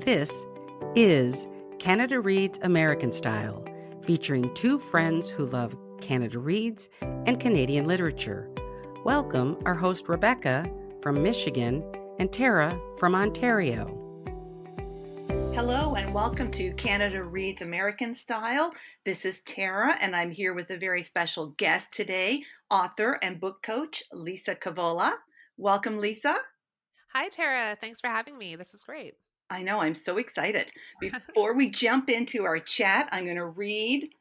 This is Canada Reads American Style, featuring two friends who love Canada Reads and Canadian literature. Welcome our host Rebecca from Michigan and Tara from Ontario. Hello and welcome to Canada Reads American Style. This is Tara and I'm here with a very special guest today, author and book coach Liisa Kovala. Welcome, Liisa. Hi, Tara. Thanks for having me. This is great. I know, I'm so excited. Before we jump into our chat, I'm going to read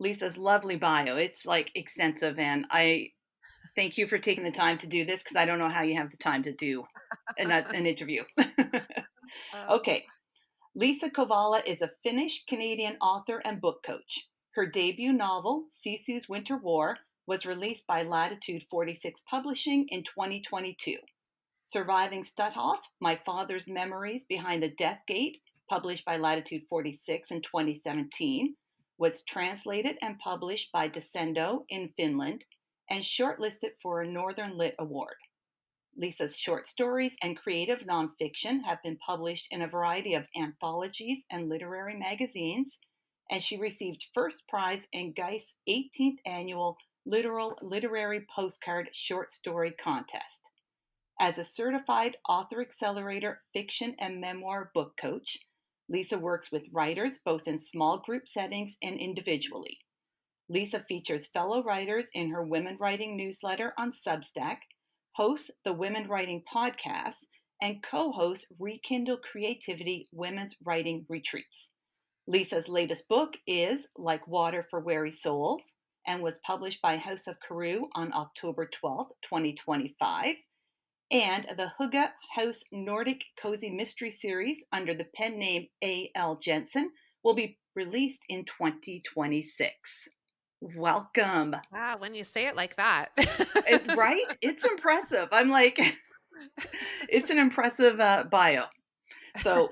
Liisa's lovely bio. It's like extensive, and I thank you for taking the time to do this because I don't know how you have the time to do an interview. Okay. Liisa Kovala is a Finnish Canadian author and book coach. Her debut novel, Sisu's Winter War, was released by Latitude 46 Publishing in 2022. Surviving Stuthoff, My Father's Memories Behind the Death Gate, published by Latitude 46 in 2017, was translated and published by Descendo in Finland and shortlisted for a Northern Lit Award. Liisa's short stories and creative nonfiction have been published in a variety of anthologies and literary magazines, and she received first prize in Geist's 18th annual Literary Postcard Short Story Contest. As a certified author accelerator, fiction, and memoir book coach, Liisa works with writers both in small group settings and individually. Liisa features fellow writers in her Women Writing newsletter on Substack, hosts the Women Writing podcast, and co-hosts Rekindle Creativity Women's Writing Retreats. Liisa's latest book is Like Water for Weary Souls and was published by House of Carew on October 12, 2025. And the Hygge House Nordic Cozy Mystery Series under the pen name A.L. Jensen will be released in 2026. Welcome. Wow, when you say it like that. Right? It's impressive. I'm like, it's an impressive bio. So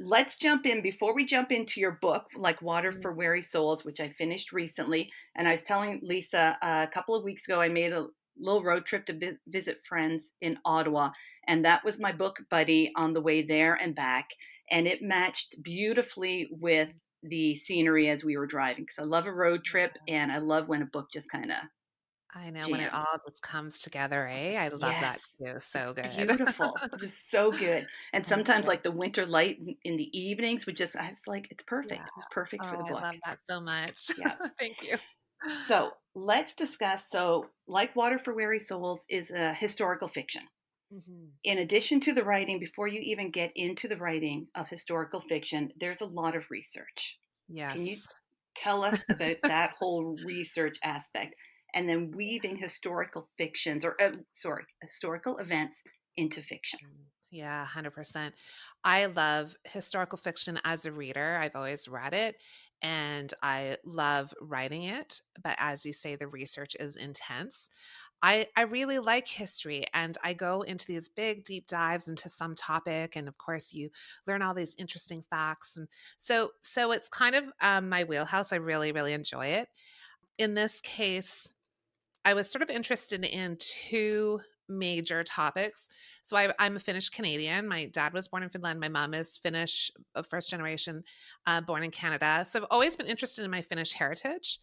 let's jump in. Before we jump into your book, Like Water for Weary Souls, which I finished recently. And I was telling Liisa a couple of weeks ago, I made a little road trip to visit friends in Ottawa. And that was my book buddy on the way there and back. And it matched beautifully with the scenery as we were driving. Because I love a road trip and I love when a book just kind of I know when it jams. all just comes together, eh? I love Yes. that too. So good. Beautiful, just so good. And Thank sometimes you. like the winter light in the evenings would just, I was like, it's Yeah. perfect. It was perfect for Oh, the I book. love that so much. Yeah. Thank you. So let's discuss. So, Like Water for Weary Souls is a historical fiction. hmm In addition to the writing, before you even get into the writing of historical fiction, there's a lot of research. Can you Yes. tell us about that whole research aspect and then weaving historical fictions or, historical events into fiction? Yeah, 100%. I love historical fiction as a reader. I've always read it and I love writing it. But as you say, the research is intense. I really like history and I go into these big deep dives into some topic. And of course, you learn all these interesting facts. And so it's kind of my wheelhouse. I really, really enjoy it. In this case, I was sort of interested in two major topics. So I'm a Finnish Canadian. My dad was born in Finland. My mom is Finnish, first generation, born in Canada. So I've always been interested in my Finnish heritage.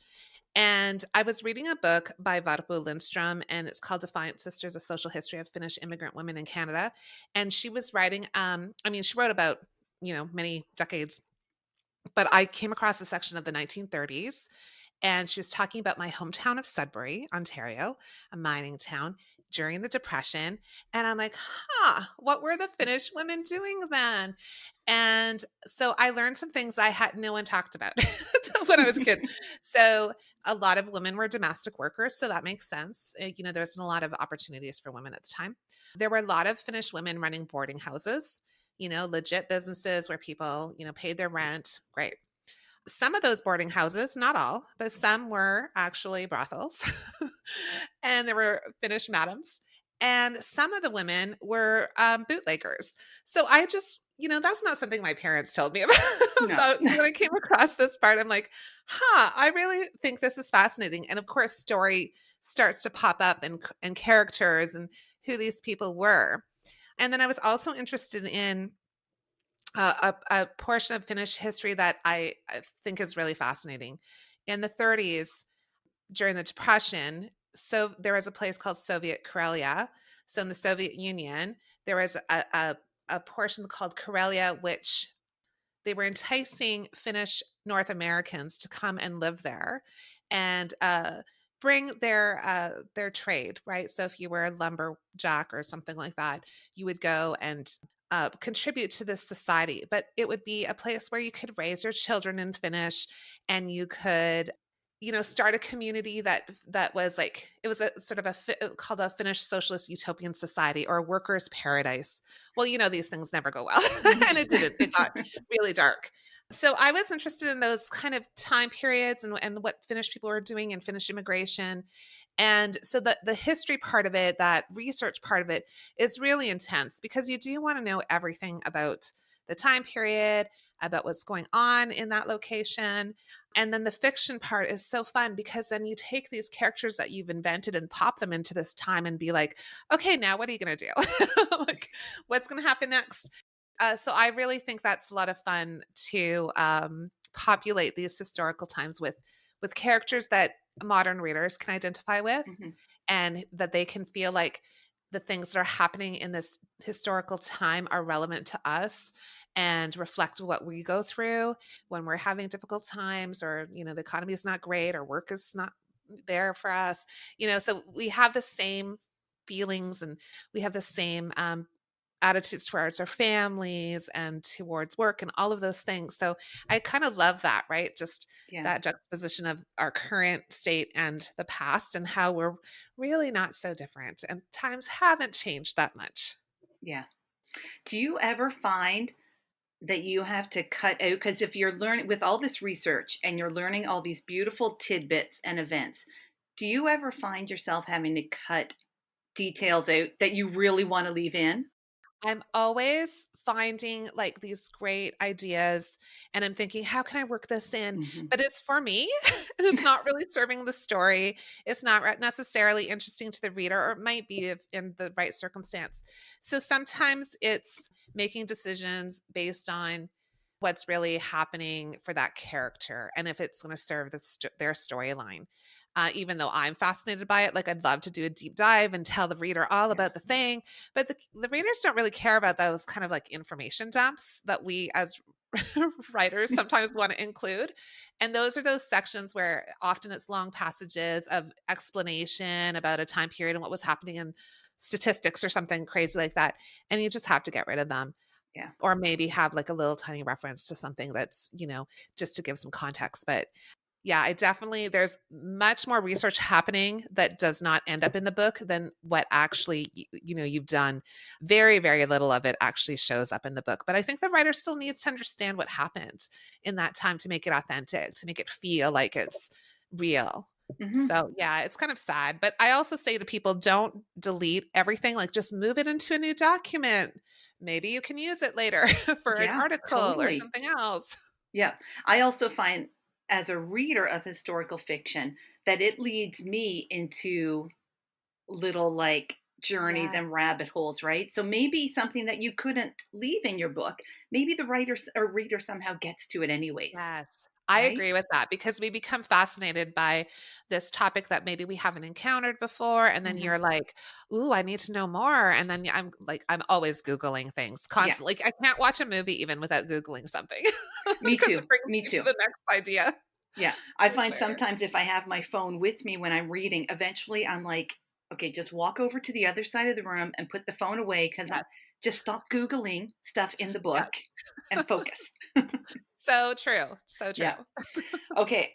And I was reading a book by Varpo Lindstrom, and it's called Defiant Sisters: A Social History of Finnish Immigrant Women in Canada. And she was writing, she wrote about, many decades, but I came across a section of the 1930s and she was talking about my hometown of Sudbury, Ontario, a mining town during the Depression. And I'm like, what were the Finnish women doing then? And so I learned some things I had no one talked about when I was a kid. So a lot of women were domestic workers. So that makes sense. There wasn't a lot of opportunities for women at the time. There were a lot of Finnish women running boarding houses, legit businesses where people, paid their rent. Great. Some of those boarding houses, not all, but some were actually brothels. And there were Finnish madams. And some of the women were bootleggers. So I just, that's not something my parents told me about. No. So when I came across this part, I'm like, I really think this is fascinating. And of course, story starts to pop up and characters and who these people were. And then I was also interested in a portion of Finnish history that I think is really fascinating. In the 30s, during the Depression, so there was a place called Soviet Karelia. So in the Soviet Union, there was a portion called Karelia, which they were enticing Finnish North Americans to come and live there and bring their trade, right? So if you were a lumberjack or something like that, you would go and contribute to this society. But it would be a place where you could raise your children in Finnish, and you could, start a community that was like, it was a sort of called a Finnish Socialist Utopian Society, or a workers' paradise. Well, these things never go well, and it didn't. It got really dark. So I was interested in those kind of time periods, and what Finnish people were doing in Finnish immigration. And so the history part of it, that research part of it, is really intense, because you do want to know everything about the time period, about what's going on in that location. And then the fiction part is so fun, because then you take these characters that you've invented and pop them into this time and be like, okay, now what are you going to do? Like, what's going to happen next? So I really think that's a lot of fun to populate these historical times with characters that modern readers can identify with, Mhm. and that they can feel like the things that are happening in this historical time are relevant to us and reflect what we go through when we're having difficult times, or the economy is not great, or work is not there for us. So we have the same feelings, and we have the same attitudes towards our families and towards work and all of those things. So I kind of love that, right? Just Yeah. that juxtaposition of our current state and the past, and how we're really not so different, and times haven't changed that much. Yeah. Do you ever find that you have to cut out, because if you're learning with all this research and you're learning all these beautiful tidbits and events, do you ever find yourself having to cut details out that you really want to leave in? I'm always finding like these great ideas, and I'm thinking, how can I work this in? Mhm. But it's for me. And it's not really serving the story. It's not necessarily interesting to the reader, or it might be if in the right circumstance. So sometimes it's making decisions based on what's really happening for that character, and if it's going to serve their storyline. Even though I'm fascinated by it, like, I'd love to do a deep dive and tell the reader all Yeah. about the thing, but the readers don't really care about those kind of like information dumps that we as writers sometimes want to include. And those are those sections where often it's long passages of explanation about a time period and what was happening in statistics or something crazy like that. And you just have to get rid of them, Yeah. or maybe have like a little tiny reference to something that's, just to give some context. But yeah, I definitely, there's much more research happening that does not end up in the book than what actually, you've done. Very, very little of it actually shows up in the book. But I think the writer still needs to understand what happened in that time to make it authentic, to make it feel like it's real. Mhm. So yeah, it's kind of sad. But I also say to people, don't delete everything, like just move it into a new document. Maybe you can use it later for an Yeah, article or totally. something else. Yeah. I also find, as a reader of historical fiction, that it leads me into little, like, journeys Yes. and rabbit holes, right? So maybe something that you couldn't leave in your book, maybe the writer or reader somehow gets to it anyways, Yes, I right? agree with that, because we become fascinated by this topic that maybe we haven't encountered before, and then Mhm. you're like, "Ooh, I need to know more." And then I'm like, I'm always Googling things Yeah. constantly. Like, I can't watch a movie even without Googling something, Me because it too. brings Me me to too. the next idea. Yeah. I For find sure. sometimes if I have my phone with me when I'm reading, eventually I'm like, okay, just walk over to the other side of the room and put the phone away, because Yes, just stop Googling stuff in the book yes. and focus. So true, so Yeah. true. Okay.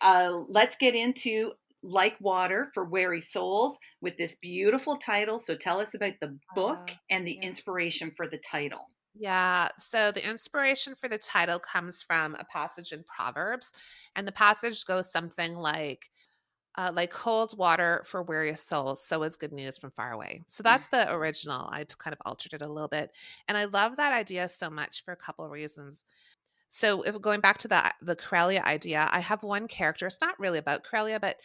Let's get into Like Water for Weary Souls with this beautiful title. So tell us about the book and the Yeah. inspiration for the title. Yeah. So the inspiration for the title comes from a passage in Proverbs, and the passage goes something like cold water for weary souls, so is good news from far away. So Mm. that's the original. Kind of altered it a little bit, and I love that idea so much for a couple of reasons. So if going back to the Corellia idea, I have one character. It's not really about Corellia, but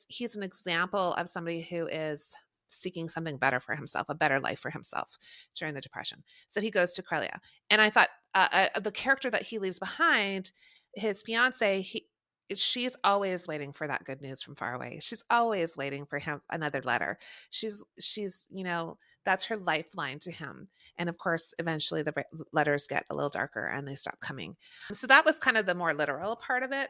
he's an example of somebody who is seeking something better for himself, a better life for himself during the Depression. So he goes to Karelia. And I thought the character that he leaves behind, his fiance, she's always waiting for that good news from far away. She's always waiting for him another letter. She's that's her lifeline to him. And of course, eventually the letters get a little darker and they stop coming. So that was kind of the more literal part of it.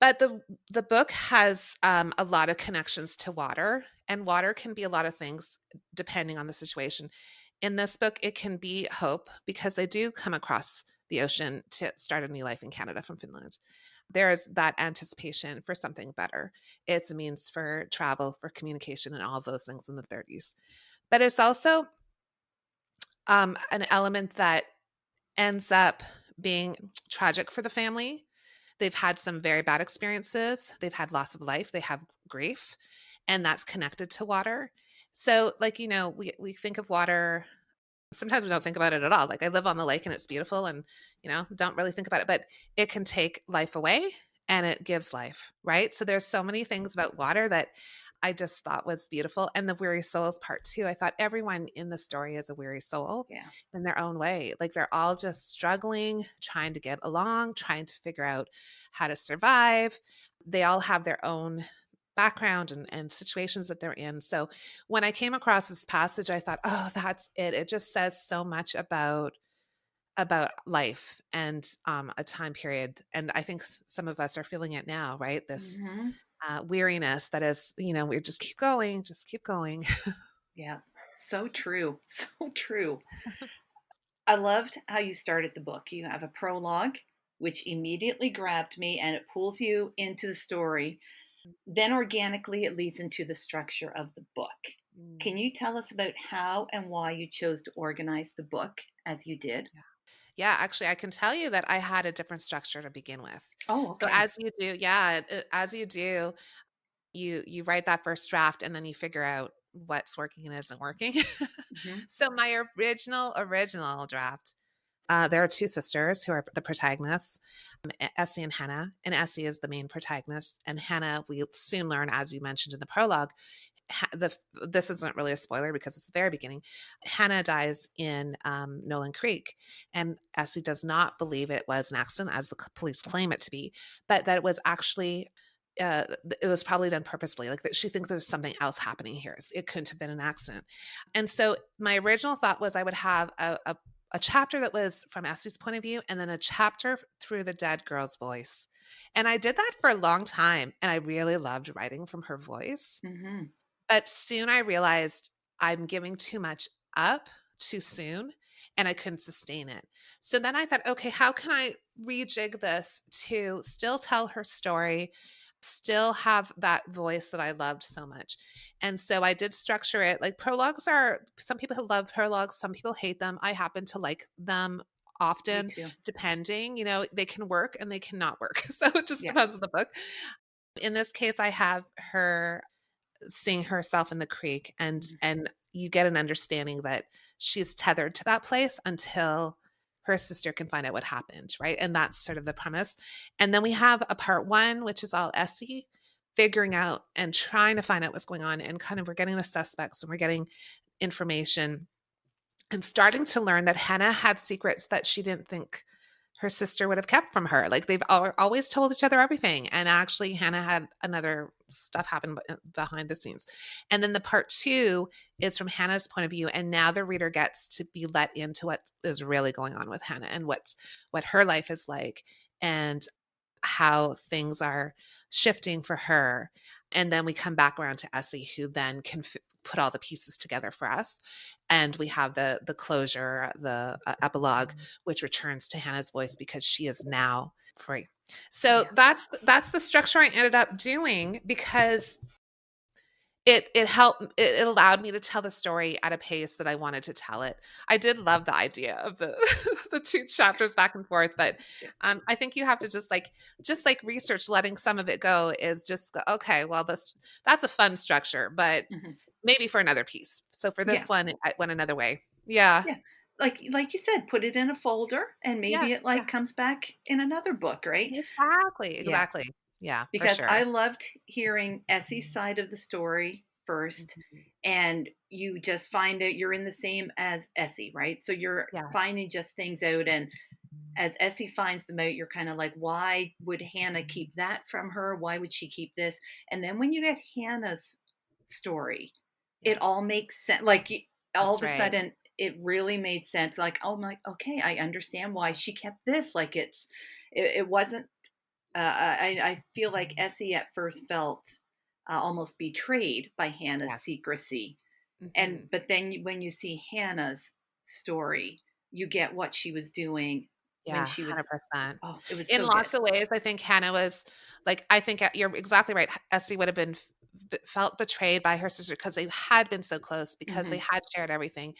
But the book has a lot of connections to water, and water can be a lot of things depending on the situation. In this book, it can be hope because they do come across the ocean to start a new life in Canada from Finland. There's that anticipation for something better. It's a means for travel, for communication, and all of those things in the 30s. But it's also an element that ends up being tragic for the family. They've had some very bad experiences. They've had loss of life. They have grief, and that's connected to water. So, like, we think of water. Sometimes we don't think about it at all. Like, I live on the lake and it's beautiful and, don't really think about it, but it can take life away and it gives life, right? So there's so many things about water that I just thought was beautiful. And the weary souls part too. I thought everyone in the story is a weary soul Yeah. in their own way. Like, they're all just struggling, trying to get along, trying to figure out how to survive. They all have their own background and situations that they're in. So when I came across this passage, I thought, oh, that's it. It just says so much about life and a time period. And I think some of us are feeling it now, right? This Hmm. weariness that is, we just keep going, just keep going. Yeah. So true. So true. I loved how you started the book. You have a prologue, which immediately grabbed me and it pulls you into the story. Then organically, it leads into the structure of the book. Can Mm, you tell us about how and why you chose to organize the book as you did? yeah. Yeah, actually, I can tell you that I had a different structure to begin with. Oh, So okay. as you do, yeah, as you do, you write that first draft and then you figure out what's working and isn't working. Hmm. So my original draft, there are two sisters who are the protagonists, Essie and Hannah, and Essie is the main protagonist, and Hannah, we soon learn, as you mentioned in the prologue, this isn't really a spoiler because it's the very beginning. Hannah dies in Nolin Creek, and Essie does not believe it was an accident, as the police claim it to be, but that it was actually. It was probably done purposefully. Like, that she thinks there's something else happening here. It couldn't have been an accident. And so my original thought was I would have a chapter that was from Essie's point of view, and then a chapter through the dead girl's voice. And I did that for a long time, and I really loved writing from her voice. Hmm. But soon I realized I'm giving too much up too soon and I couldn't sustain it. So then I thought, okay, how can I rejig this to still tell her story, still have that voice that I loved so much? And so I did structure it. Like, prologues are, some people love prologues, some people hate them. I happen to like them Me often, too. depending, they can work and they cannot work. So it just Yeah. depends on the book. In this case, I have her seeing herself in the creek, and you get an understanding that she's tethered to that place until her sister can find out what happened, right? And that's sort of the premise. And then we have a part one, which is all Essie figuring out and trying to find out what's going on, and kind of we're getting the suspects and we're getting information and starting to learn that Hannah had secrets that she didn't think her sister would have kept from her. Like, they've always told each other everything. And actually, Hannah had another stuff happen behind the scenes. And then the part two is from Hannah's point of view. And now the reader gets to be let into what is really going on with Hannah and what her life is like, and how things are shifting for her. And then we come back around to Essie, who then can put all the pieces together for us. And we have the closure, the epilogue, which returns to Hannah's voice because she is now free. So Yeah. that's the structure I ended up doing, because it helped, it allowed me to tell the story at a pace that I wanted to tell it. I did love the idea of the the two chapters back and forth, but Yeah. I think you have to just like research, letting some of it go is just go, okay, well, that's a fun structure, but Hmm. maybe for another piece. So for Yeah. this one, I went another way. Yeah. Yeah. Like you said, put it in a folder and maybe Yes. it Yeah. like comes back in another book, right? Exactly. Yeah. Exactly. Yeah, for Because sure. I loved hearing Essie's side of the story first, Mhm. and you just find out you're in the same as Essie, right? So you're Yeah, finding just things out, and as Essie finds them out, you're kind of like, why would Hannah keep that from her? Why would she keep this? And then when you get Hannah's story, yeah, it all makes sense. Like all that's of a right. sudden, it really made sense. Like, oh my, okay, I understand why Yeah, she kept this. Like it wasn't. I feel like Essie at first felt almost betrayed by Hannah's yes. secrecy, and Mhm. but then when you see Hannah's story, you get what she was doing when Yeah, she was. 100%. Oh, it was In so good. lots of ways, I think Hannah was like, I think you're exactly right. Essie would have been felt betrayed by her sister because they had been so close, because they Hmm. had shared everything,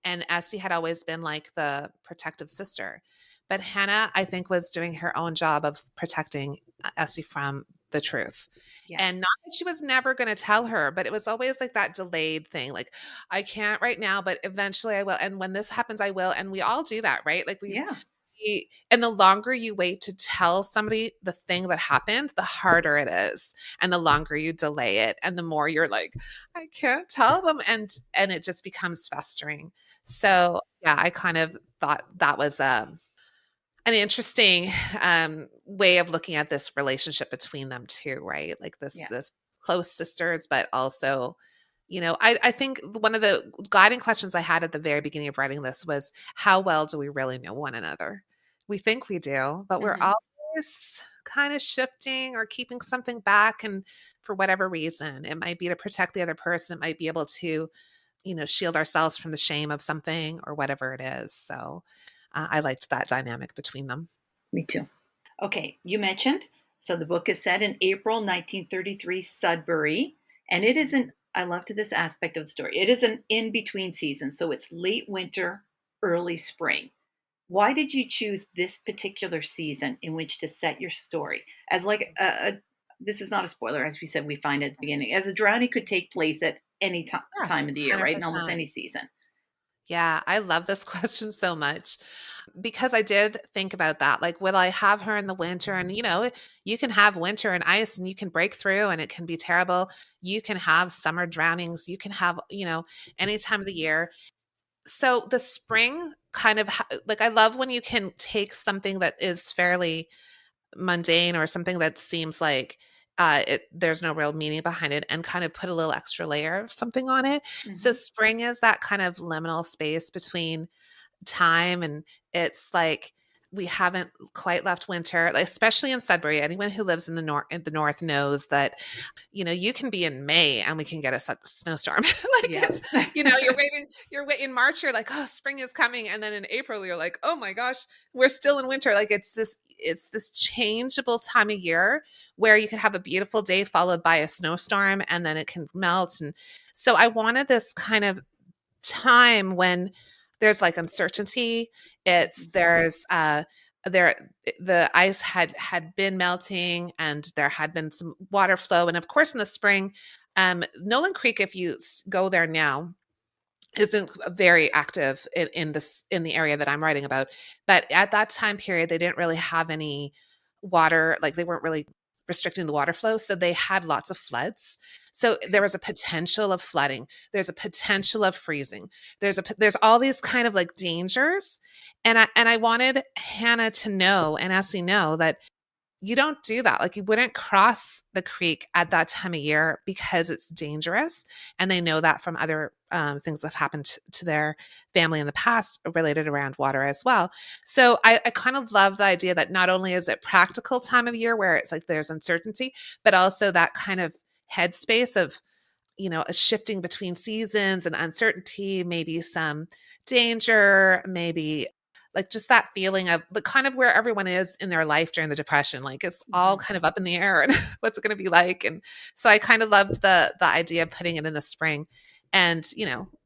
and Essie had always been like the protective sister. But Hannah, I think, was doing her own job of protecting Essie from the truth. Yeah, And not that she was never going to tell her, but it was always like that delayed thing. Like, I can't right now, but eventually I will. And when this happens, I will. And we all do that, right? Like, yeah, and the longer you wait to tell somebody the thing that happened, the harder it is. And the longer you delay it, and the more you're like, I can't tell them. And it just becomes festering. So yeah, I kind of thought that was an interesting way of looking at this relationship between them too, right? Like yeah. this close sisters, but also, I think one of the guiding questions I had at the very beginning of writing this was, how well do we really know one another? We think we do, but we're Hmm. always kind of shifting or keeping something back. And for whatever reason, it might be to protect the other person, it might be able to, shield ourselves from the shame of something or whatever it is. So I liked that dynamic between them. Me too. Okay, you mentioned, so the book is set in April 1933 Sudbury, and it Mhm. isn't. I loved this aspect of the story. It is an in between season, so it's late winter, early spring. Why did you choose this particular season in which to set your story? As like this is not a spoiler, as we said, we find at the beginning, as a drowning could take place at any Yeah, time of the year, right? In almost 100%. any season. Yeah, I love this question so much because I did think about that. Like, will I have her in the winter? And, you can have winter and ice and you can break through and it can be terrible. You can have summer drownings. You can have, any time of the year. So the spring kind of like, I love when you can take something that is fairly mundane or something that seems like there's no real meaning behind it, and kind of put a little extra layer of something on it. So Hmm. spring is that kind of liminal space between time, and it's like we haven't quite left winter, like, especially in Sudbury. Anyone who lives in the north knows that, you can be in May and we can get a snowstorm. Like, Yeah. you're waiting in March, you're like, oh, spring is coming, and then in April you're like, oh my gosh, we're still in winter. Like, it's this changeable time of year where you can have a beautiful day followed by a snowstorm, and then it can melt. And so I wanted this kind of time when there's like uncertainty. It's Mhm. there's there the ice had been melting, and there had been some water flow. And of course in the spring, Nolin Creek, if you go there now, isn't very active in the area that I'm writing about. But at that time period, they didn't really have any water, like they weren't really restricting the water flow, so they had lots of floods. So there Okay. was a potential of flooding. There's a potential of freezing. There's all these kind of like dangers, and I wanted Hannah to know and Essie know that you don't do that. Like, you wouldn't cross the creek at that time of year because it's dangerous. And they know that from other things that have happened to their family in the past related around water as well. So I kind of love the idea that not only is it practical time of year where it's like there's uncertainty, but also that kind of headspace of, a shifting between seasons and uncertainty, maybe some danger, maybe like just that feeling of the kind of where everyone is in their life during the depression. Like, it's all Mhm. kind of up in the air, and what's it going to be like. And so I kind of loved the idea of putting it in the spring. And,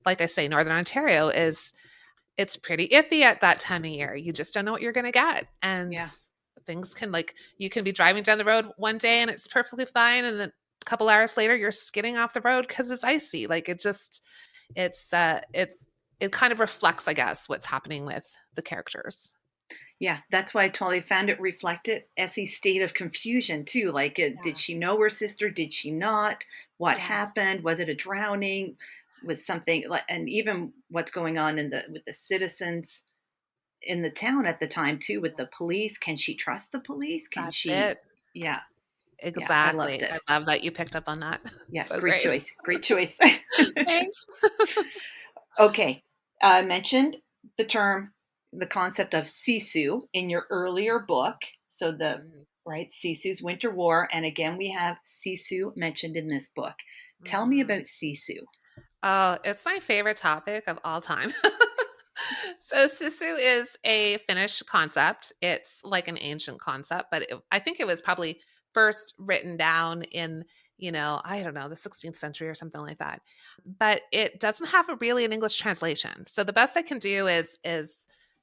like I say, Northern Ontario it's pretty iffy at that time of year. You just don't know what you're going to get. And Yeah. things can, like, you can be driving down the road one day and it's perfectly fine, and then a couple hours later you're skidding off the road because it's icy. Like, it kind of reflects, I guess, what's happening with the characters. Yeah, that's why I totally found it reflected Essie's state of confusion too. Like, did Yeah. she know her sister? Did she not? what Yes. happened. Was it a drowning? Was something like, and even what's going on with the citizens in the town at the time too, with the police. Can she trust the police? Can That's she? it. Yeah, yeah, I loved Exactly. I it. love that you picked up on that. Yeah, So great great. choice. Great choice. Thanks. Okay, I mentioned the term, the concept of sisu in your earlier book. So the Mhm. right Sisu's Winter War, and again we have sisu mentioned in this book. Tell me Mhm. about sisu. Oh, it's my favorite topic of all time. So sisu is a Finnish concept. It's like an ancient concept, but I think it was probably first written down in, I don't know, the 16th century or something like that. But it doesn't have a really an English translation. So the best I can do is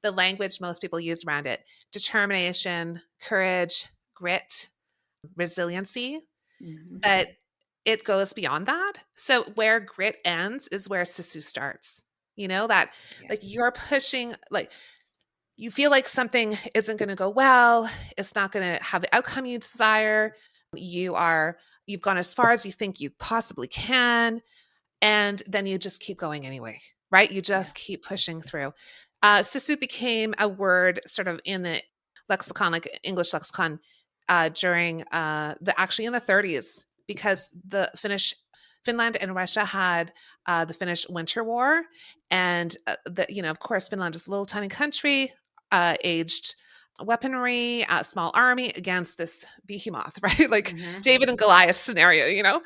the language most people use around it: determination, courage, grit, resiliency. Mhm. But it goes beyond that. So where grit ends is where sisu starts. That Yeah, like you're pushing, like you feel like something isn't going to go well, it's not going to have the outcome you desire. You've gone as far as you think you possibly can, and then you just keep going anyway, right? You yeah. just keep pushing through. Sisu became a word sort of in the lexicon, like English lexicon, during actually in the 30s, because Finland and Russia had the Finnish Winter War, and of course, Finland is a little tiny country, aged weaponry, small army against this behemoth, right? Like Hmm. David and Goliath scenario.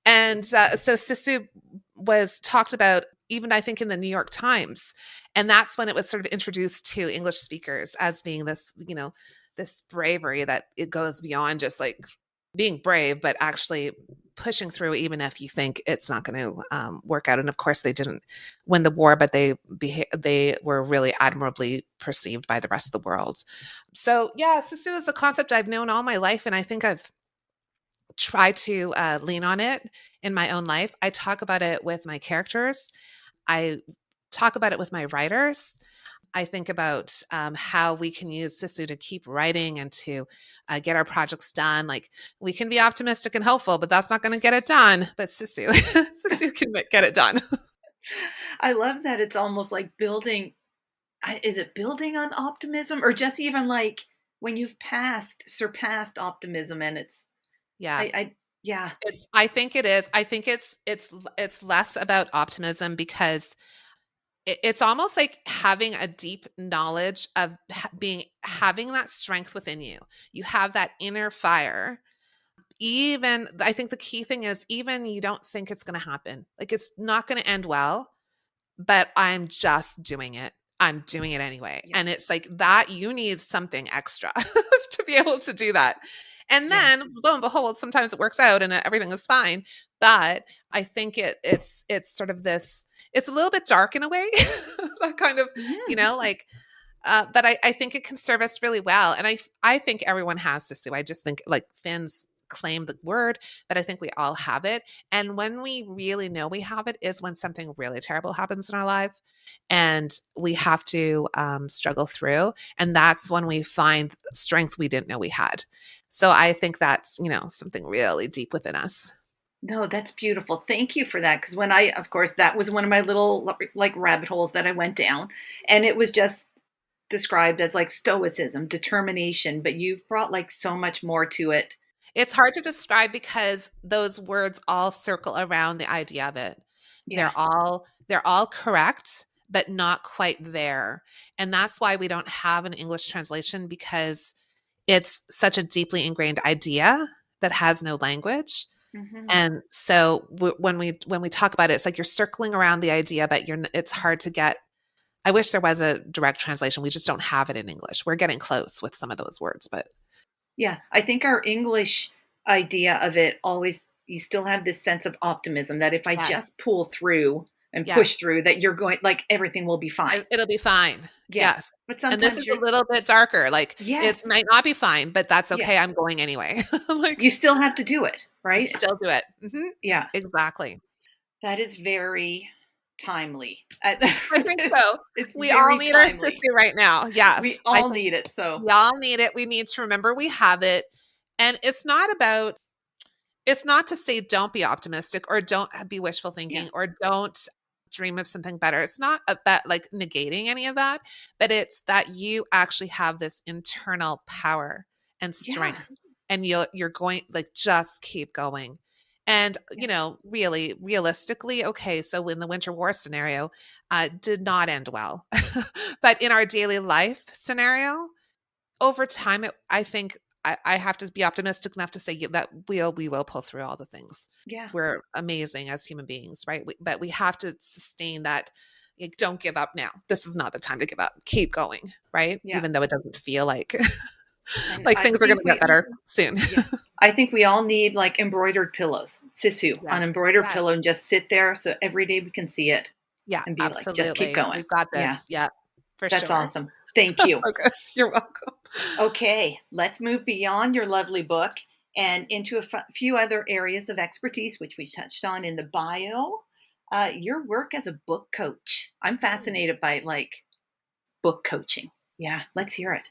And so Sisu was talked about even I think in the New York Times. And that's when it was sort of introduced to English speakers as being this bravery that it goes beyond just like being brave, but actually pushing through even if you think it's not going to work out. And of course, they didn't win the war, but they were really admirably perceived by the rest of the world. So yeah, Sisu is a concept I've known all my life, and I think I've try to lean on it in my own life. I talk about it with my characters. I talk about it with my writers. I think about how we can use Sisu to keep writing and to get our projects done. Like we can be optimistic and hopeful, but that's not going to get it done. But Sisu, Sisu can get it done. I love that it's almost like building. Is it building on optimism, or just even like when you've surpassed optimism, and it's Yeah, yeah. I think it is. I think it's less about optimism because it's almost like having a deep knowledge of having that strength within you. You have that inner fire. Even I think the key thing is even you don't think it's going to happen. Like it's not going to end well, but I'm just doing it. I'm doing it anyway. Yeah, And it's like that you need something extra to be able to do that. And yeah. then lo and behold, sometimes it works out and everything is fine. But I think it's sort of this, it's a little bit dark in a way, that kind of, Mhm. like but I think it can serve us really well. And I think everyone has to sue. I just think like Finns claim the word, but I think we all have it. And when we really know we have it is when something really terrible happens in our life and we have to struggle through. And that's when we find strength we didn't know we had. So I think that's, something really deep within us. No, that's beautiful. Thank you for that. Because when of course, that was one of my little like rabbit holes that I went down, and it was just described as like stoicism, determination. But you've brought like so much more to it. It's hard to describe because those words all circle around the idea of it. Yeah. They're all correct, but not quite there. And that's why we don't have an English translation because it's such a deeply ingrained idea that has no language. Hmm. And so when we talk about it, it's like you're circling around the idea, but it's hard to get. I wish there was a direct translation. We just don't have it in English. We're getting close with some of those words, but Yeah, I think our English idea of it always, you still have this sense of optimism that if I yes, just pull through and push yes. through, that you're going, like everything will be fine. It'll be fine. Yeah. Yes. But And this sometimes is you're, a little bit darker, like, it yes, might not be fine, but that's yeah, okay, I'm going anyway. you Like, still have to do it, I right? still do it. Mhm. Yeah. Exactly. That is very timely. I think so. It's We all very need our timely. sister right now. We Yes, I all think need it. So, we all need it. We need to remember we have it, and it's not about It's not to say don't be optimistic or don't be wishful Yeah. thinking or don't dream of something better. It's not about like negating any of that, but it's that you actually have this internal power and Yeah. strength, and you're going like just keep going. And Yeah. really realistically, okay, so in the winter war scenario, did not end well. But in our daily life scenario, over time, I think I have to be optimistic enough to say that we will pull through all the things. Yeah. We're amazing as human beings, right? But we have to sustain that. Like, don't give up now. This is not the time to give up. Keep going, right? Yeah. Even though it doesn't feel like And like I things are going think to get better soon. yeah, I think we all need like embroidered pillows, sisu, Yeah. an embroidered Yes. pillow, and just sit there so every day we can see it Yeah, and be like, just keep absolutely. going. We've got Yeah, this. Yeah, for that's sure. awesome. Thank you. Okay. You're welcome. Okay, let's move beyond your lovely book and into a few other areas of expertise, which we touched on in the bio. Your work as a book coach. I'm fascinated by like book coaching. Yeah, let's hear it.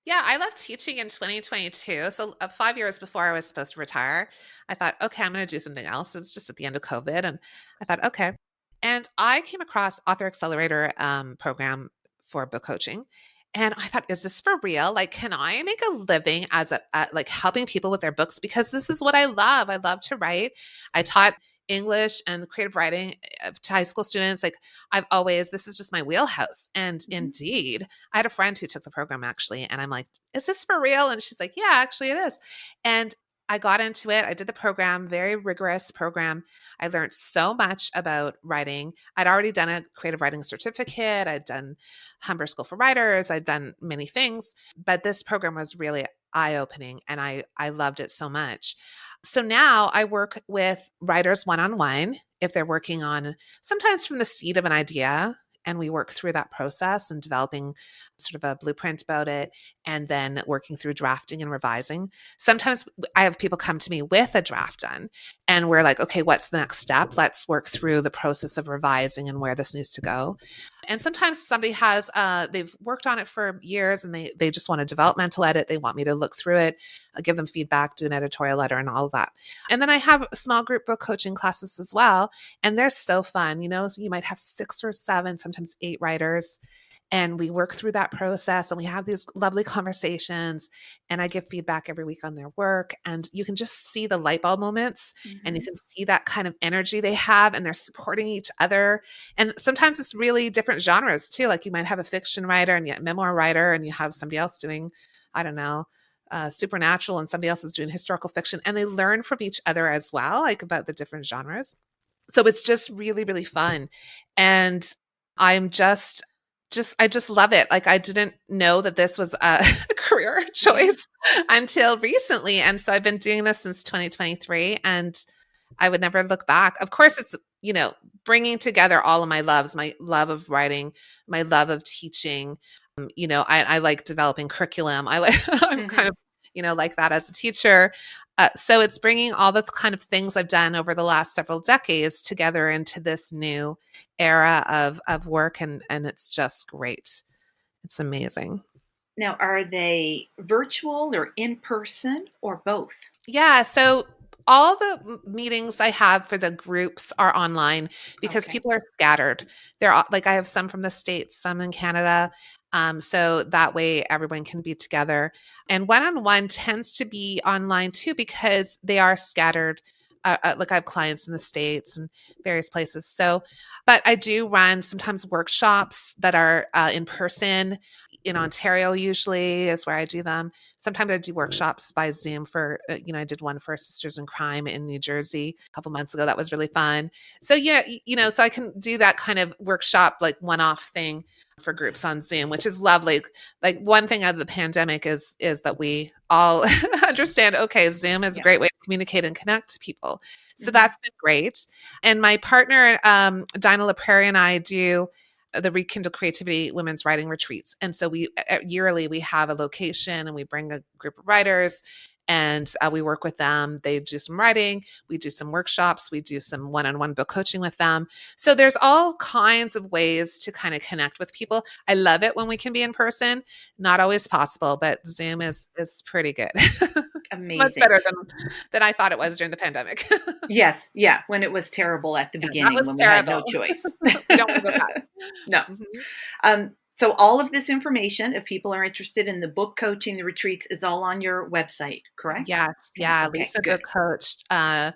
Yeah, I left teaching in 2022. So 5 years before I was supposed to retire, I thought, okay, I'm going to do something else. It was just at the end of COVID, and I thought, okay. And I came across Author Accelerator program for book coaching, and I thought, is this for real? Like, can I make a living as at like helping people with their books? Because this is what I love. I love to write. I taught English and creative writing to high school students. Like, this is just my wheelhouse. And Mhm. indeed, I had a friend who took the program actually, and I'm like, is this for real? And she's like, yeah, actually it is. And I got into it. I did the program, very rigorous program. I learned so much about writing. I'd already done a creative writing certificate. I'd done Humber School for Writers. I'd done many things, but this program was really eye-opening, and I loved it so much. So now I work with writers one-on-one if they're working on sometimes from the seed of an idea, and we work through that process and developing sort of a blueprint about it, and then working through drafting and revising. Sometimes I have people come to me with a draft done, and we're like, okay, what's the next step? Let's work through the process of revising and where this needs to go. And sometimes somebody has they've worked on it for years, and they just want a developmental edit. They want me to look through it, give them feedback, do an editorial letter, and all of that. And then I have small group book coaching classes as well, and they're so fun. You might have 6 or 7, sometimes 8 writers, and we work through that process, and we have these lovely conversations, and I give feedback every week on their work, and you can just see the light bulb moments, and you Mhm. can see that kind of energy they have, and they're supporting each other. And sometimes it's really different genres too. Like, you might have a fiction writer and yet memoir writer, and you have somebody else doing, I don't know, supernatural, and somebody else is doing historical fiction, and they learn from each other as well, like about the different genres. So it's just really, really fun. And I'm I just love it. Like, I didn't know that this was a career Yeah. choice until recently. And so I've been doing this since 2023, and I would never look back. Of course, it's, bringing together all of my loves, my love of writing, my love of teaching. I like developing curriculum. I like, I'm kind Mhm. of, like that as a teacher. So it's bringing all the kind of things I've done over the last several decades together into this new era of work, and it's just great. It's amazing. Now, are they virtual or in person or both? Yeah, so all the meetings I have for the groups are online because Okay. people are scattered. Like, I have some from the States, some in Canada. So that way everyone can be together. And one-on-one tends to be online too because they are scattered. Like, I have clients in the States and various places. So, but I do run sometimes workshops that are in person. In Ontario, usually is where I do them. Sometimes I do workshops by Zoom for, I did one for Sisters in Crime in New Jersey a couple months ago. That was really fun. So yeah, so I can do that kind of workshop, like one-off thing for groups on Zoom, which is lovely. Like, one thing out of the pandemic is that we all understand, okay, Zoom is a Yeah. great way to communicate and connect to people. So Mhm. that's been great. And my partner, Dinah LaPrairie, and I do the Rekindle Creativity Women's Writing Retreats. And so yearly we have a location, and we bring a group of writers, and we work with them. They do some writing, we do some workshops, we do some one-on-one book coaching with them. So there's all kinds of ways to kind of connect with people. I love it when we can be in person. Not always possible, but Zoom is pretty good. Much Amazing. better than I thought it was during the pandemic. Yes, yeah, when it was terrible at the Yeah, that beginning was when we had no terrible. choice. We don't wanna go back. No. Mhm. So all of this information, if people are interested in the book coaching, the retreats, is all on your website, correct? Yes, Okay, yeah, okay, good. lisathecoach.com,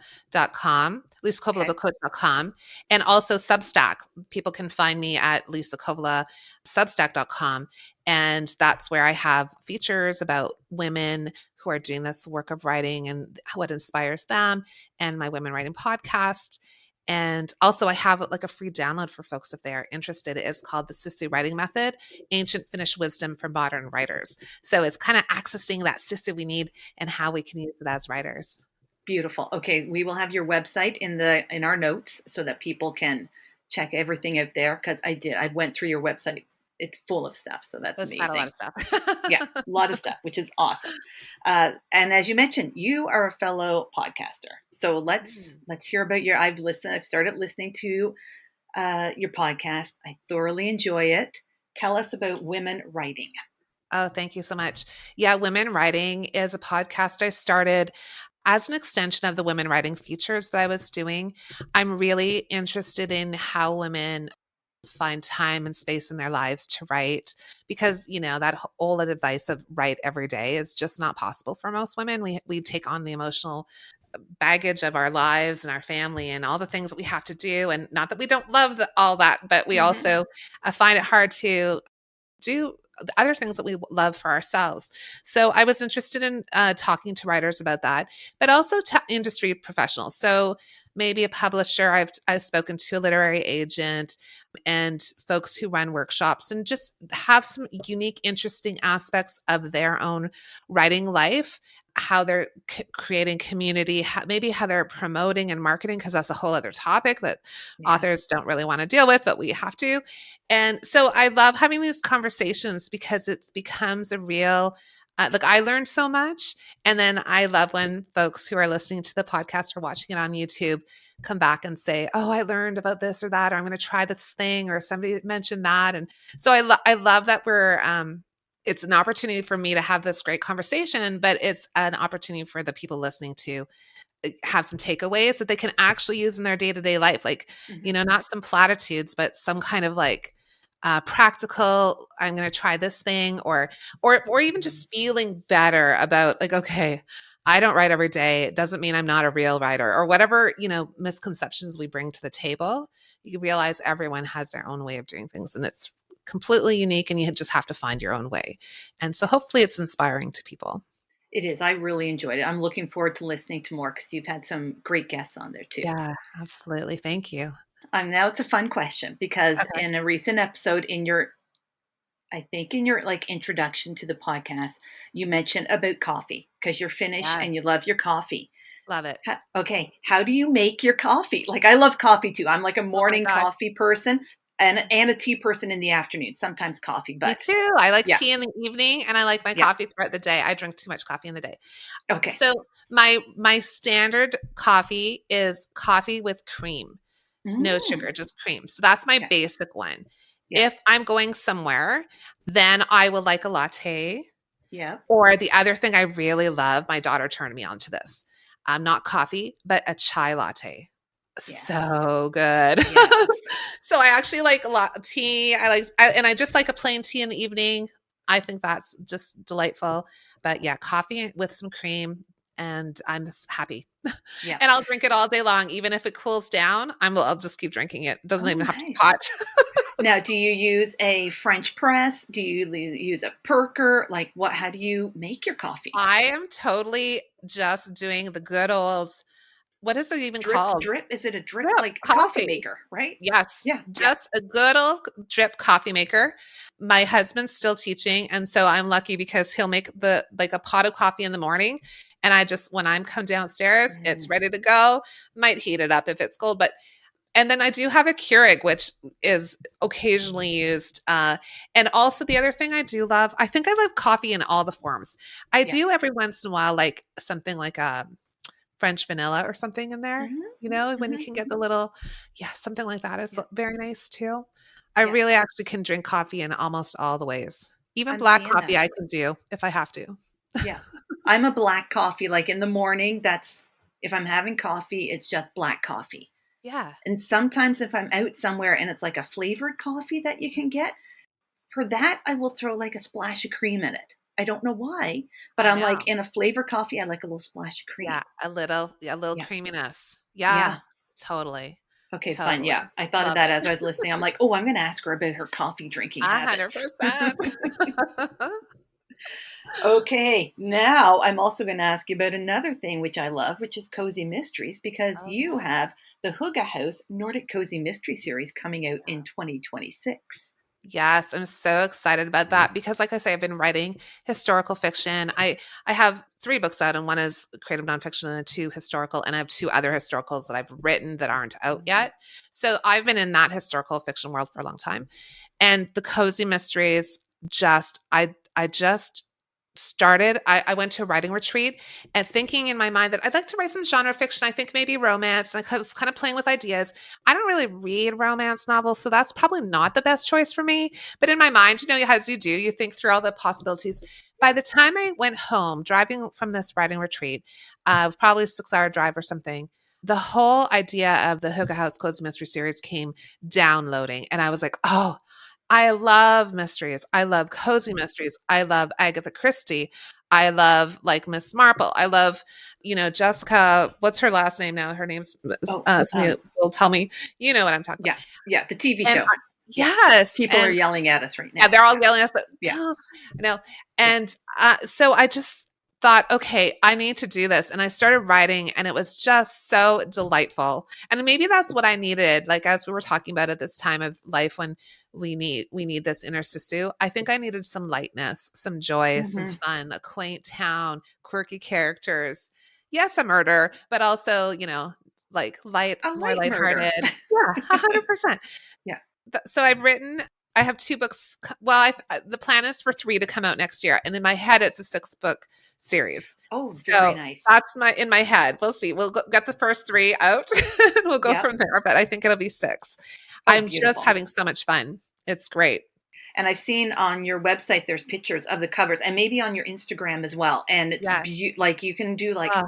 Okay, lisakovalathecoach.com, and also Substack. People can find me at lisakovalasubstack.com, and that's where I have features about women who are doing this work of writing and what inspires them, and my women writing podcast. And also I have like a free download for folks if they are interested. It's called the Sisu Writing Method, Ancient Finnish Wisdom for Modern Writers. So it's kind of accessing that sisu we need and how we can use it as writers. beautiful. Okay, we will have your website in our notes so that people can check everything out there because I went through your website. It's full of stuff, so that's That's got a lot amazing. of stuff. Yeah, a lot of stuff, which is awesome. And as you mentioned, you are a fellow podcaster. So let's hear about your. I've started listening to your podcast. I thoroughly enjoy it. Tell us about women writing. Oh, thank you so much. Yeah, Women Writing is a podcast I started as an extension of the women writing features that I was doing. I'm really interested in how women find time and space in their lives to write because that old advice of write every day is just not possible for most women. We take on the emotional baggage of our lives and our family and all the things that we have to do, and not that we don't love all that, but we Mm-hmm. also find it hard to do the other things that we love for ourselves. So I was interested in talking to writers about that, but also to industry professionals. So maybe a publisher. I've spoken to a literary agent and folks who run workshops and just have some unique, interesting aspects of their own writing life. How they're creating community, maybe how they're promoting and marketing, because that's a whole other topic that Yeah. authors don't really want to deal with, but we have to. And so I love having these conversations because it becomes a real, like I learned so much. And then I love when folks who are listening to the podcast or watching it on YouTube come back and say, oh, I learned about this or that, or I'm going to try this thing, or somebody mentioned that. And so I love that it's an opportunity for me to have this great conversation, but it's an opportunity for the people listening to have some takeaways that they can actually use in their day-to-day life, like Mm-hmm. not some platitudes but some kind of like practical, I'm going to try this thing, or even just feeling better about like, okay, I don't write every day, it doesn't mean I'm not a real writer, or whatever misconceptions we bring to the table. You realize everyone has their own way of doing things and it's completely unique, and you just have to find your own way. And so hopefully it's inspiring to people. It is. I really enjoyed it. I'm looking forward to listening to more because you've had some great guests on there too. Yeah, absolutely. Thank you. Now it's a fun question because Okay. in a recent episode I think in your like introduction to the podcast, you mentioned about coffee because you're Finnish Yeah, and you love your coffee. love it. Okay, how do you make your coffee? Like I love coffee too. I'm like a Oh my morning god. coffee person and a tea person in the afternoon. Sometimes coffee, Me but too. I like yeah, tea in the evening and I like my yeah. coffee throughout the day. I drink too much coffee in the day. Okay. So my standard coffee is coffee with cream. No Mm, sugar, just cream. So that's my okay. basic one. Yeah. If I'm going somewhere, then I will like a latte. Yeah. Or the other thing I really love, my daughter turned me on to this. Not coffee, but a chai latte. Yes. So good. Yes. So I actually like a lot of tea. And I just like a plain tea in the evening. I think that's just delightful. But yeah, coffee with some cream and I'm just happy. Yeah. And I'll drink it all day long. Even if it cools down, I'll just keep drinking it. It doesn't Oh, even have to be nice. hot. Now, do you use a French press? Do you use a perker? Like what how do you make your coffee? I am totally just doing the good old, what is it even called? Drip? Is it a drip Drip like a coffee coffee. maker, right? Yes, Yeah, yeah. just a good old drip coffee maker. My husband's still teaching, and so I'm lucky because he'll make a pot of coffee in the morning, and I just when I'm come downstairs, it's Mm, ready to go. Might heat it up if it's cold, but and then I do have a Keurig, which is occasionally used. And also the other thing I do love, I think I love coffee in all the forms. I yeah. do every once in a while like something like a French vanilla or something in there, Mhm, when you mhm, can get the little, yeah, something like that is yeah, very nice too. I yeah. really actually can drink coffee in almost all the ways. Even I'm black seeing coffee that. I can do if I have to. Yeah. I'm a black coffee, like in the morning, if I'm having coffee, it's just black coffee. Yeah. And sometimes if I'm out somewhere and it's like a flavored coffee that you can get, for that, I will throw like a splash of cream in it. I don't know why, but I I'm know. like in a flavor coffee, I like a little splash of cream. Yeah, a little Yeah. creaminess. Yeah. Yeah, totally, Okay, fun. Yeah. totally. I thought of Love that it. as I was listening. I'm like, oh, I'm going to ask her about her coffee drinking habits. 100%. Okay, now I'm also going to ask you about another thing which I love, which is cozy mysteries, because Oh, you yeah. have the Hygge House Nordic Cozy Mystery Series coming out in 2026. Yes, I'm so excited about that because like I say, I've been writing historical fiction. I have 3 books out and one is creative nonfiction and 2 historical, and I have 2 other historicals that I've written that aren't out yet. So I've been in that historical fiction world for a long time. And the cozy mysteries I just started. I went to a writing retreat and thinking in my mind that I'd like to write some genre fiction. I think maybe romance. And I was kind of playing with ideas. I don't really read romance novels, so that's probably not the best choice for me. But in my mind, as you do, you think through all the possibilities. By the time I went home, driving from this writing retreat, probably a 6-hour drive or something, the whole idea of the Hygge House Cozy Mystery Series came downloading. And I was like, oh, I love mysteries. I love cozy mysteries. I love Agatha Christie. I love like Miss Marple. I love, Jessica. What's her last name now? Her name's Oh, somebody will tell me. You know what I'm talking about. yeah, yeah, the TV And show. Yeah, yes, people are and yelling at us right yeah, now. they're all Yeah, yelling at us. yeah, "Oh," no, yeah. and so I just thought, okay, I need to do this, and I started writing, and it was just so delightful. And maybe that's what I needed. Like as we were talking about at this time of life when we need this interstice. I think I needed some lightness, some joy, some Hmm. fun, a quaint town, quirky characters. Yes, a murder, but also like A more light murder. lighthearted. Yeah, 100%. Yeah. So I have 2 books. Well, the plan is for 3 to come out next year. And in my head, it's a 6-book series. Oh, very So nice. that's in my head. We'll see. We'll get the first 3 out and we'll go Yep. from there. But I think it'll be 6. Oh, I'm just beautiful. having so much fun. It's great. And I've seen on your website there's pictures of the covers, and maybe on your Instagram as well. And it's Yes. like you can do like Oh,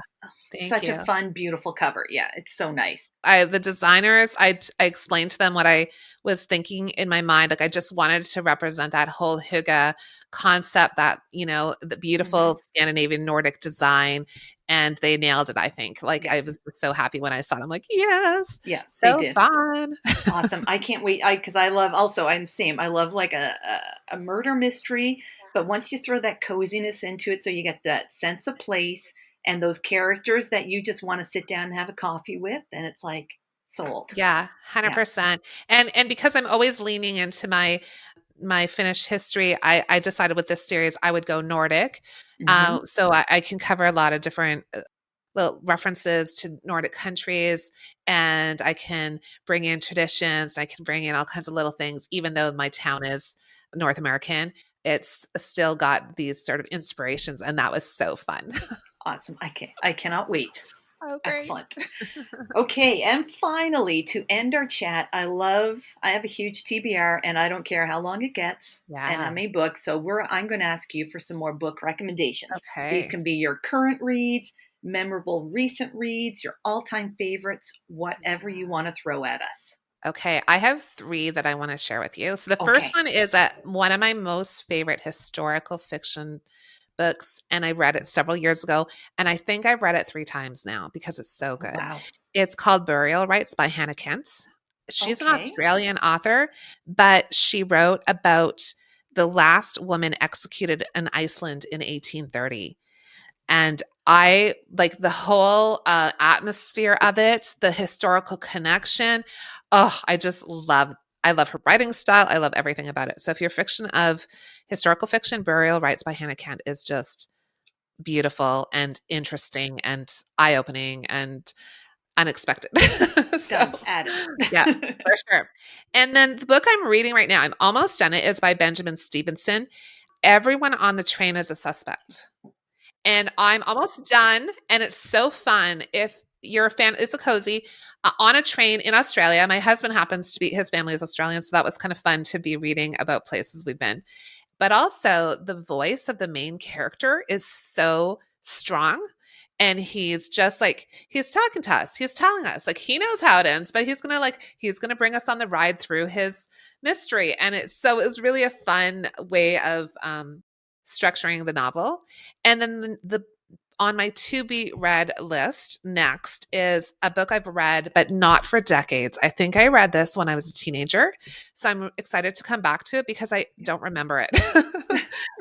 thank such a you. fun, beautiful cover. Yeah, it's so nice. The designers, I explained to them what I was thinking in my mind. Like I just wanted to represent that whole hygge concept, that the Hmm. beautiful Scandinavian Nordic design, and they nailed it. I think. Like Yeah, I was so happy when I saw it. I'm like, yes, yeah, they so did. fun. Awesome. I can't wait. Because I love also, I'm the same. I love like a murder mystery, but once you throw that coziness into it, so you get that sense of place and those characters that you just want to sit down and have a coffee with, and it's like sold. Yeah, Yeah. 100%. And because I'm always leaning into my Finnish history, I decided with this series I would go Nordic. Hmm. So I can cover a lot of different little references to Nordic countries, and I can bring in traditions. I can bring in all kinds of little things, even though my town is North American. It's still got these sort of inspirations, and that was so fun. Awesome. I cannot wait. Oh, great. Excellent. Okay, and finally, to end our chat, I have a huge TBR and I don't care how long it gets and how Yeah. many books. So I'm going to ask you for some more book recommendations. These Okay. can be your current reads, memorable recent reads, your all-time favorites, whatever you want to throw at us. Okay, I have 3 that I wanna share with you. So the first Okay. one is one of my most favorite historical fiction books, and I read it several years ago, and I think I've read it 3 times now because it's so good. Wow. It's called Burial Rites by Hannah Kent. She's an Okay. Australian author, but she wrote about the last woman executed in Iceland in 1830. And I like the whole atmosphere of it, the historical connection. Oh, I love her writing style. I love everything about it. So if you're fiction of historical fiction, Burial Rites by Hannah Kent is just beautiful and interesting and eye-opening and unexpected. So Done. Added. yeah, for sure. And then the book I'm reading right now, I'm almost done it, is by Benjamin Stevenson. Everyone on the Train is a Suspect. And I'm almost done, and it's so fun. If you're a fan, it's a cozy on a train in Australia. My husband happens to be, his family is Australian, so that was kind of fun to be reading about places we've been. But also, the voice of the main character is so strong. And he's just like, he's talking to us. He's telling us like, he knows how it ends, but he's going to bring us on the ride through his mystery. And it was really a fun way of structuring the novel. And then the on my to be read list next is a book I've read, but not for decades. I think I read this when I was a teenager. So I'm excited to come back to it because I don't remember it.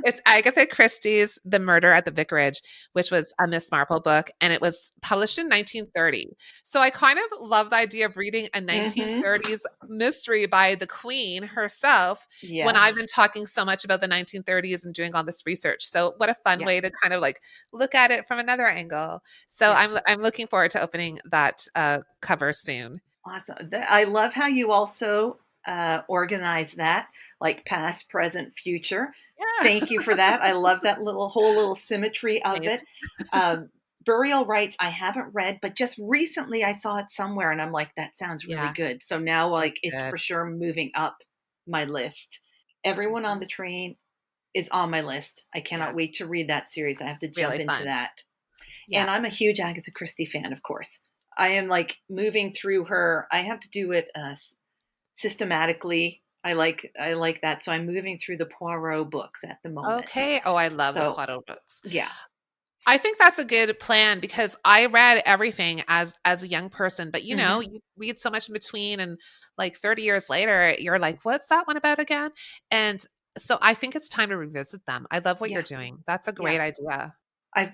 It's Agatha Christie's The Murder at the Vicarage, which was a Miss Marple book, and it was published in 1930. So I kind of love the idea of reading a 1930s mystery by the Queen herself when I've been talking so much about the 1930s and doing all this research. So what a fun way to kind of like look at it from another angle. So I'm looking forward to opening that cover soon. Awesome. I love how you also organize that, like past, present, future. Yeah. Thank you for that. I love that whole little symmetry of it. Burial Rites, I haven't read, but just recently I saw it somewhere and I'm like, that sounds really good. So now it's for sure moving up my list. Everyone on the Train is on my list. I cannot wait to read that series. I have to jump into that. Yeah. And I'm a huge Agatha Christie fan, of course. I am like moving through her. I have to do it systematically. I like that. So I'm moving through the Poirot books at the moment. Okay. Oh, I love the Poirot books. Yeah. I think that's a good plan because I read everything as a young person, but you know, you read so much in between and like 30 years later, you're like, what's that one about again? And so I think it's time to revisit them. I love what you're doing. That's a great idea. I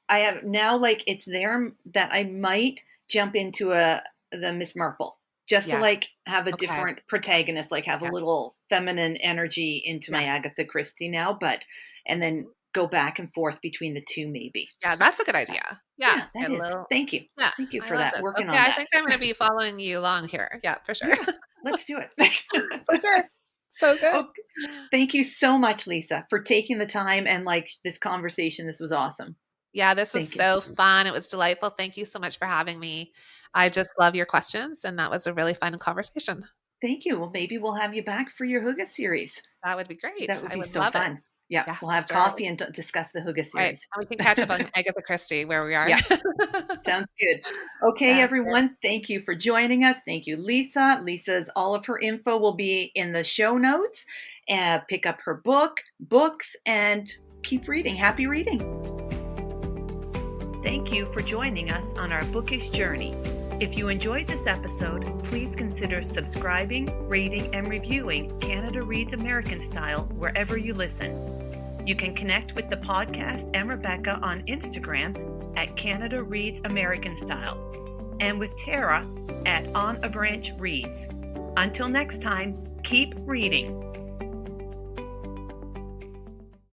have now like it's there that I might jump into the Miss Marple just to like have a different protagonist, like have a little feminine energy into my Agatha Christie now, and then go back and forth between the two maybe. Yeah, that's a good idea. Yeah. That is. Thank you. Yeah, thank you for that. This. Working on that. I think I'm going to be following you along here. Yeah, for sure. Yeah, let's do it. For sure. So good. Okay. Thank you so much, Liisa, for taking the time and like this conversation. This was awesome. Yeah, this was so fun. It was delightful. Thank you so much for having me. I just love your questions, and that was a really fun conversation. Thank you. Well, maybe we'll have you back for your Hygge series. That would be great. That would be so fun. Yeah, we'll have coffee and discuss the Hygge series. Right. And we can catch up on Agatha Christie where we are. Yeah. Sounds good. Okay, everyone. Thank you for joining us. Thank you, Liisa. Liisa's all of her info will be in the show notes. Pick up her books, and keep reading. Happy reading. Thank you for joining us on our bookish journey. If you enjoyed this episode, please consider subscribing, rating, and reviewing Canada Reads American Style wherever you listen. You can connect with the podcast and Rebecca on Instagram at Canada Reads American Style and with Tara at On a Branch Reads. Until next time, keep reading.